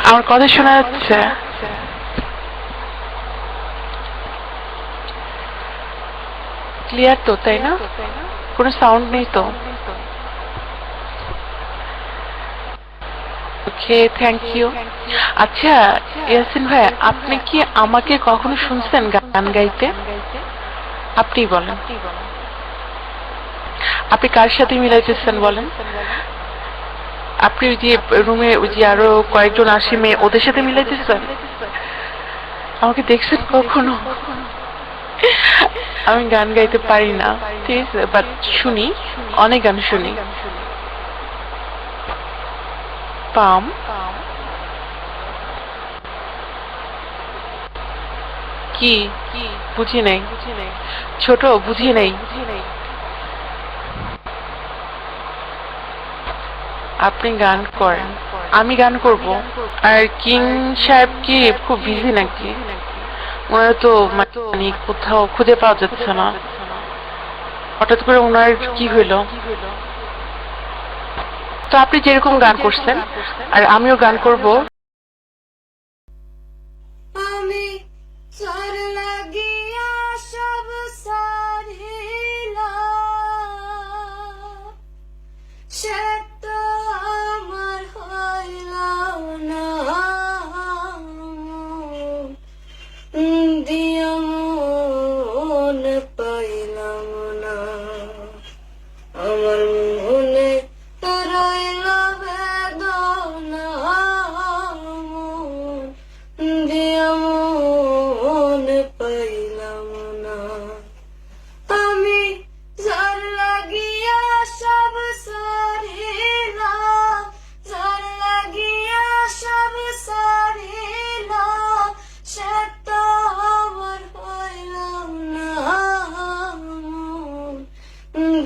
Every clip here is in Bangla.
আমার কথা শোনা যাচ্ছে? ক্লিয়ার তো, তাই না? কোনো সাউন্ড নেই তো? ওকে, থ্যাংক ইউ। আচ্ছা ইয়াসিন ভাই, আপনি কি আমাকে কখনো শুনছেন গান গাইতে? আপনি বলেন, আপনি কার সাথে মিলাইতেছেন বলেন? আপনি ওই যে রুমে ওই যে আরো কয়েকজন আসে মেয়ে, ওদের সাথে মিলাইতেছেন? আমাকে দেখছেন কখনো? আমি গান গাইতে পারি না, ঠিক আছে, বাট শুনি, অনেক গান শুনি। পাম কি? বুঝি নাই। ছোট, বুঝি নাই। আপনি গান করেন, আমি গান করব? আর কিং সাহেব কি খুব বিজি নাকি? ওনার তো মানে কোথাও খুঁজে পাওয়া যাচ্ছে না, হঠাৎ করে ওনার কি হইলো? তো আপনি যেরকম গান করছেন আর আমিও গান করব। আমি তোর লাগিয়া সব সারিলাম, সে তো আমার হইল না, দিয়া মন পাইলাম না, আমার মনে রইল বেদনা, দিয়া মন পাইলাম না। আমি যার লাগিয়া সব সারিলাম, যার লাগিয়া সব সারিলাম, সে তো আমার হইলাম না,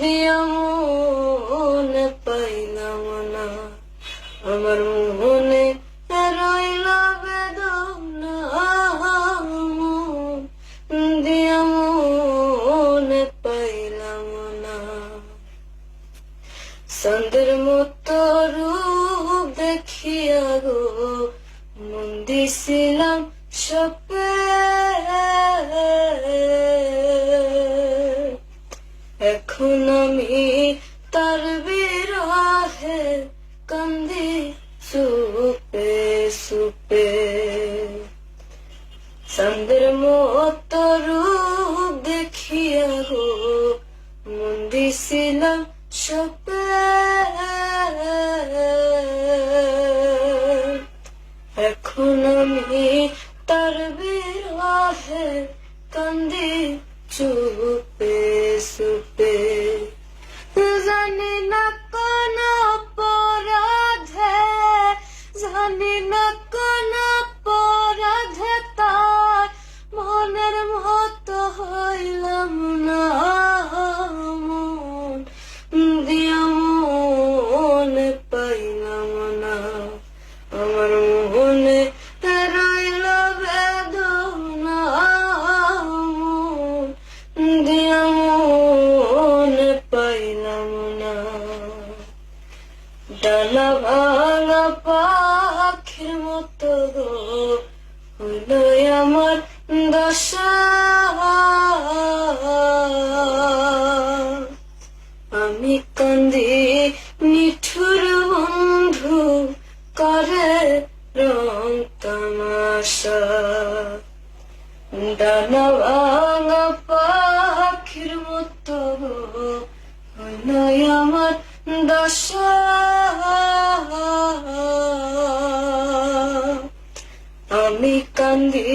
দিয়া মন পাইলাম না, আমার মনে রইল বেদনা, দিয়া মন পাইলাম না। চন্দ্রের মতো রূপ দেখিয়া গো মন দিছিলাম সপে, এখন আমি তার বিরহে কান্দি সুপে সুপে। চন্দ্রের মতো রূপ দেখিয়া গো মন দিছিলাম সপে, এখন আমি তার বিরহে কান্দি চুপে সুপে। জানি না কোন অপরাধে, জানি না কোন অপরাধে তার মনের মতো হইলাম না, মন দিয়া মন পাইলাম না, আমার মনে রইল বেদনা, দিয়া মন পাইলাম না। ডানা ভাঙা পাখির মতো গো হইল আমার দশা, আমি কান্দি নিঠুর বন্ধু করে রং তামাশা। ডানা ভাঙা পাখির মতো হইল আমার দশা, আমি কান্দি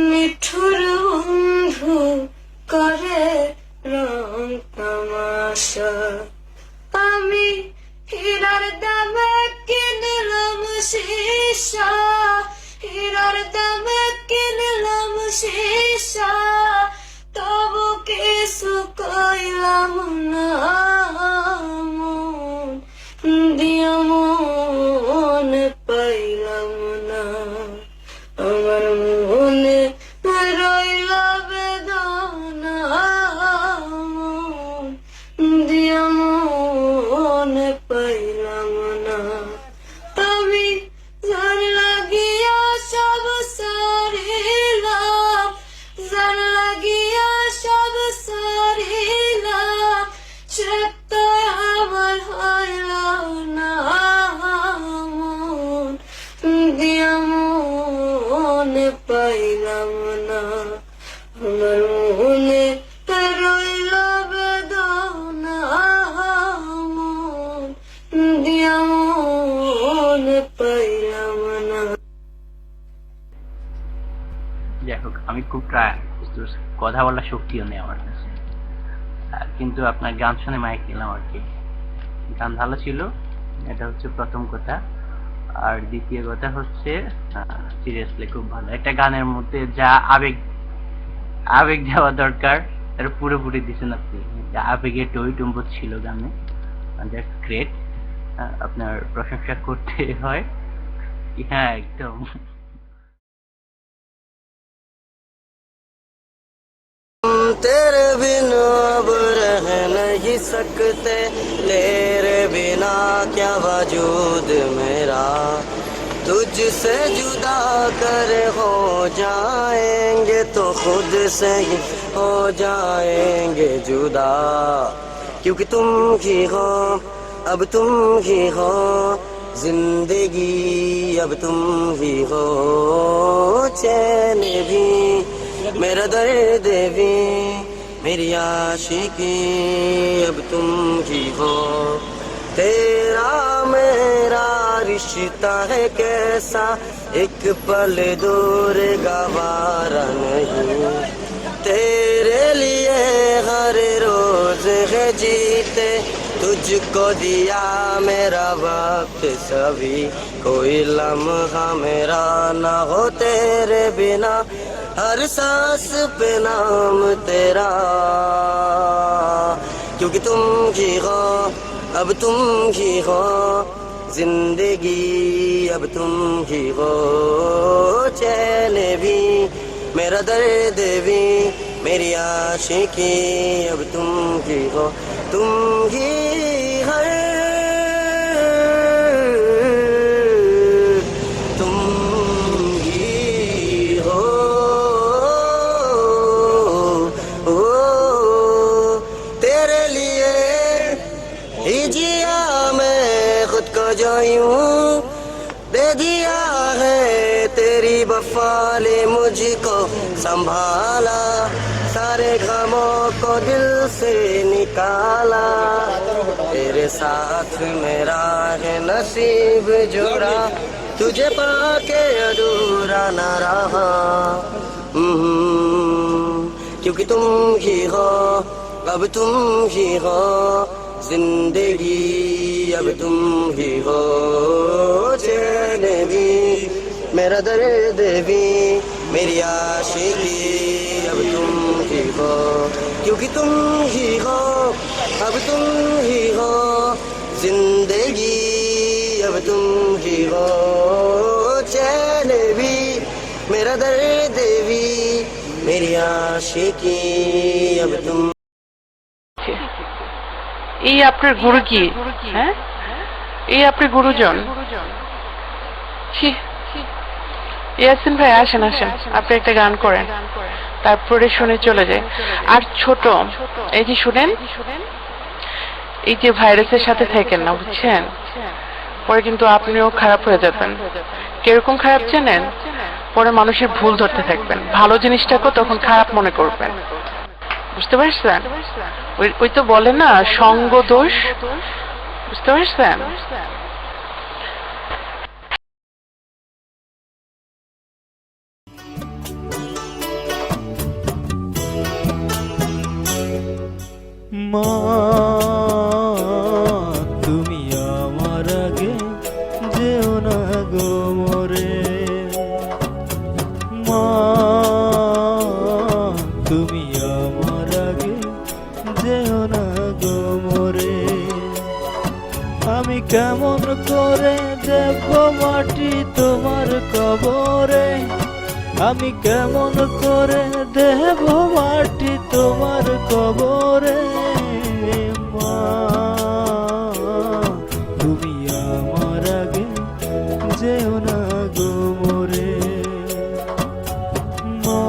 নিঠুর বন্ধু করে রং তামাশা। আমি হীরার দামে কিনলাম সীসা, হীরার দামে কিনলাম সীসা, তবু কিছু কইলাম না, মন দিয়া মন পাইলাম না, আমার মনে রইল বেদনা, মন দিয়া মন পাইলাম না। আমি পাইলাম না। যাই হোক, আমি খুব ট্রাই কথা বলার শক্তিও নেই আমার কাছে, কিন্তু আপনার গান শুনে মাইক নিলাম আর কি। গান ভালো ছিল, এটা হচ্ছে প্রথম কথা। আর দ্বিতীয় কথা হচ্ছে সিরিয়াসলি খুব ভালো একটা গানের মধ্যে যা আবেগ আবেগ দেওয়া দরকার এটা পুরোপুরি দিচ্ছেন আপনি। যা আবেগে টইটুম্ব ছিল গানে, দ্যাটস গ্রেট। আপনার প্রশংসা করতে হয়। হ্যাঁ, একদম। तेरे बिना अब रह नहीं सकते, तेरे बिना क्या वजूद मेरा, तुझसे जुदा कर हो जाएंगे तो खुद से ही हो जाएंगे जुदा, क्योंकि तुम ही हो, अब तुम ही हो जिंदगी, अब तुम ही हो चैन भी, मेरा दर्द भी, मेरी आशिकी, अब तुम ही हो। तेरा मेरा रिश्ता है कैसा, एक पल दूर गवारा नहीं, तेरे लिए हर रोज है जीते, तुझको दिया मेरा वक्त सभी, कोई लम्हा मेरा ना हो तेरे बिना, हर सांस पे नाम तेरा, क्योंकि तुम ही हो, अब तुम ही हो जिंदगी, अब तुम ही हो चैन भी, मेरा दर्द भी, मेरी आशिकी, अब तुम ही हो, तुम ही हर, तुम ही हो, तेरे लिए ही जिया मैं खुद को जो यूं दे दिया है, तेरी वफा ने मुझको संभाला, सारे गमों को दिल से निकाला, तेरे साथ मेरा है नसीब जुड़ा, तुझे पाके अधूरा न रहा, क्योंकि तुम ही हो, अब तुम ही हो जिंदगी, अब तुम ही हो चैन भी, मेरा दर्द भी, मेरी आशिकी, अब तुम ही हो, क्योंकि तुम ही हो, अब तुम ही हो जिंदगी, अब तुम ही हो चैन भी, मेरा दर्द भी, मेरी आशिकी, अब तुम। এই আপনার গুরু কি? হ্যাঁ, এই আপনার গুরুজন? ইয়াসিন ভাই আসেন আসেন, আপনি একটা গান করেন, তারপরে শুনে চলে যায়। আর ছোট, এই যে শুনেন, এই যে ভাইরাসের সাথে থাকেন না, বুঝছেন, পরে কিন্তু আপনিও খারাপ হয়ে যাবেন। কিরকম খারাপ জানেন? পরে মানুষের ভুল ধরতে থাকবেন, ভালো জিনিসটাকেও তখন খারাপ মনে করবেন, বুঝতে পারছেন? ওই তো বলে না সঙ্গ দোষ, বুঝতে পারছেন? মা তুমি আমার আগে যেও না গো মোরে, মা তুমি আমার আগে যেও না গো মোরে, আমি কেমন করে দেব মাটি তোমার কবরে, আমি কেমন করে দেব মাটি তোমার কবরে, মা তুমি আমার আগে যেও না গো মোরে, মা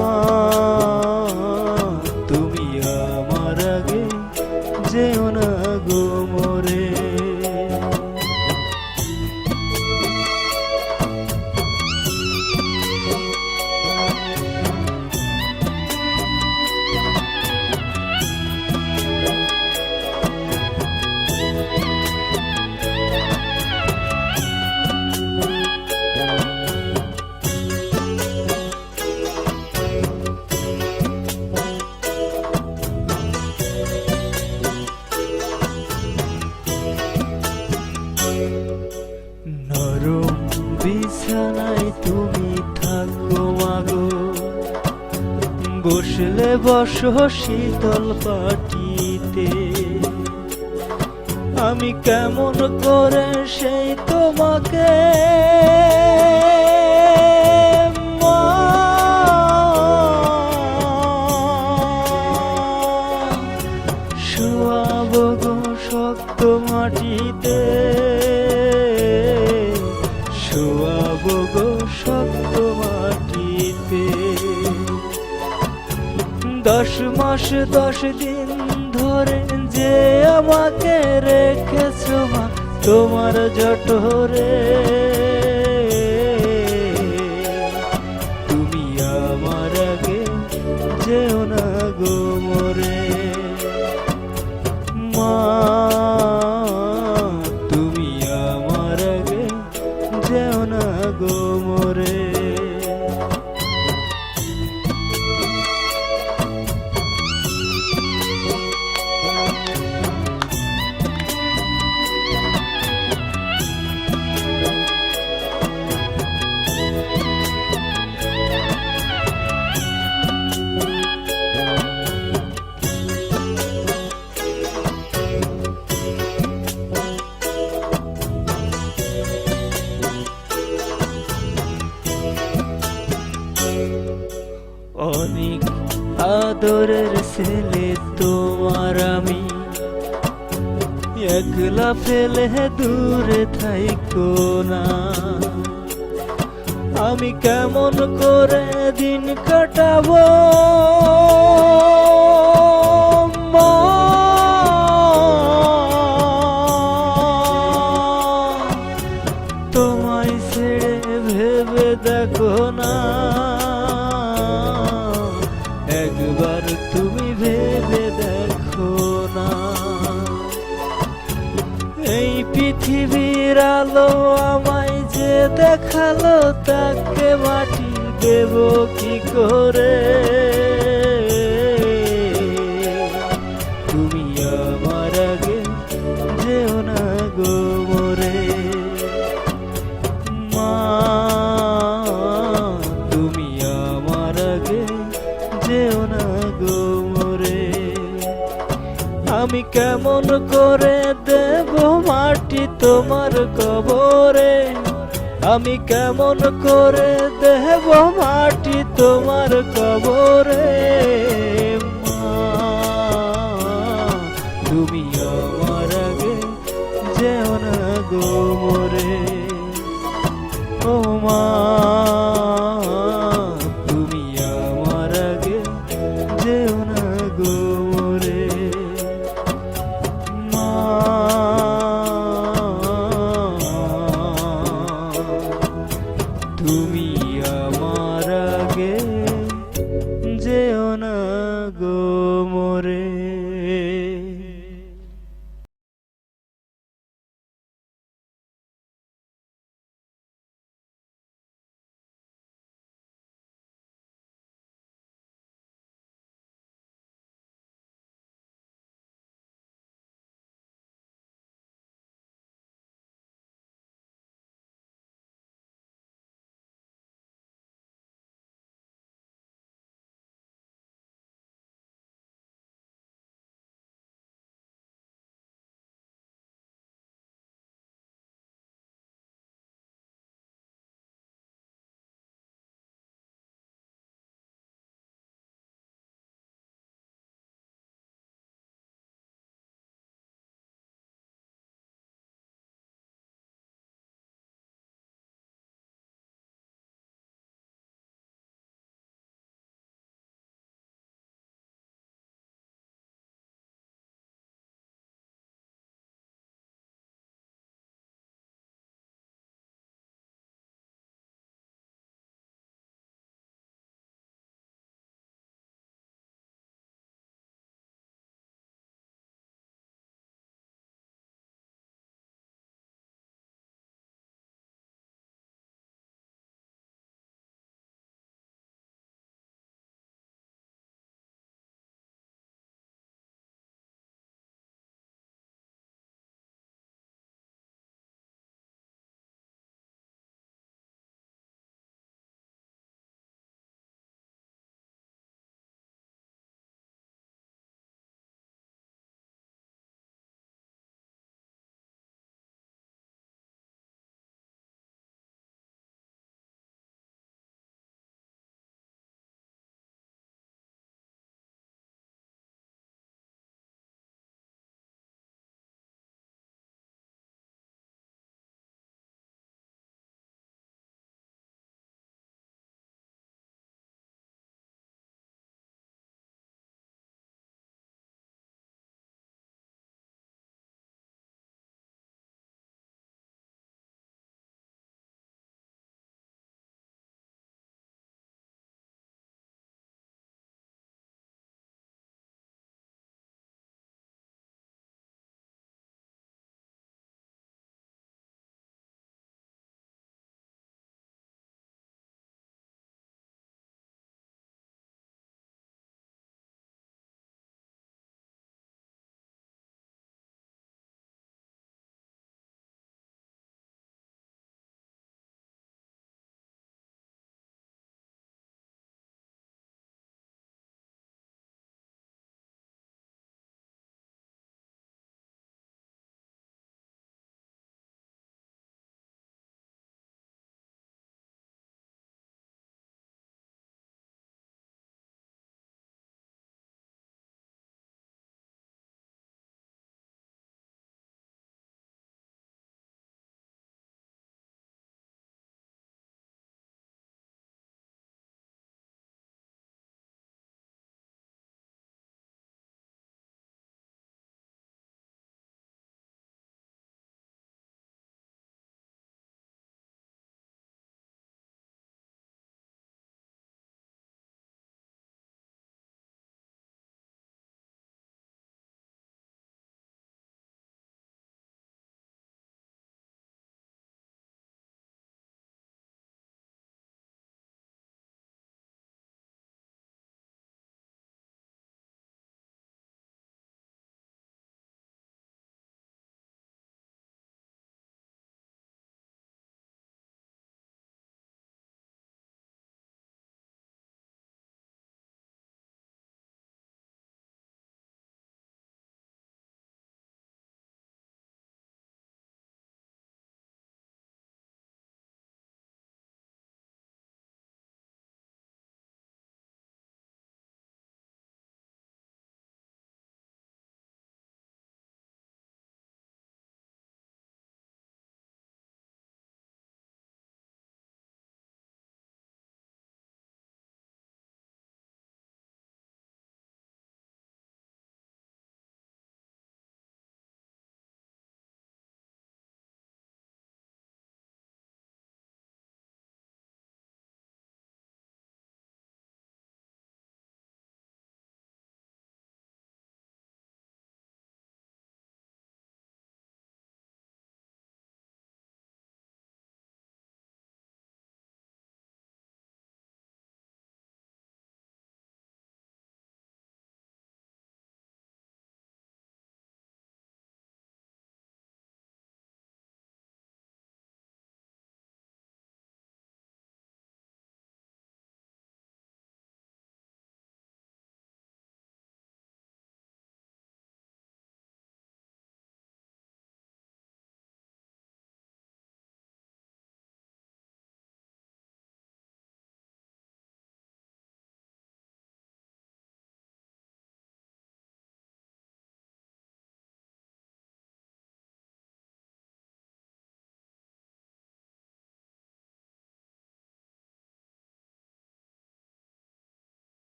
তুমি আমার আগে যেও না গো মোরে। বিছানায় তুমি থাকো মাগো, বসলে বসো শীতল পাটিতে, আমি কেমন করে সেই তোমাকে মা, শোয়াবো গো শক্ত মাটিতে, শোয়াবো গো শক্ত মাটিতে। 10 মাস 10 দিন ধরে যে আমাকে রেখেছো মা তোমার জঠরে, তুমি আমার আগে যেও না গো মরে মা, তুমি আমার আগে যেও না গো মরে। অনেক আদরের ছেলে তোমার আমি, একলা ফেলে দূরে থাইকো না, আমি কেমন করে দিন কাটাবো মা, তোমায় ছেড়ে ভেবে দেখো না, একবার তুমি ভেবে দেখো না, এই পৃথিবীর আলো আমায় যে দেখালো তাকে মাটি দেব কি করে, তুমি আমার আগে যেও না গো মরে মা, তুমি আমার আগে যেও না গো মরে। আমি কেমন করে দেব মাটি তোমার কবরে, আমি কেমন করে দেব মাটি তোমার কবরে মা, তুমি আমার আগে যেও না গো মরে ও মা, তুমি আমার আগে যেও না গো মরে মা, তুমি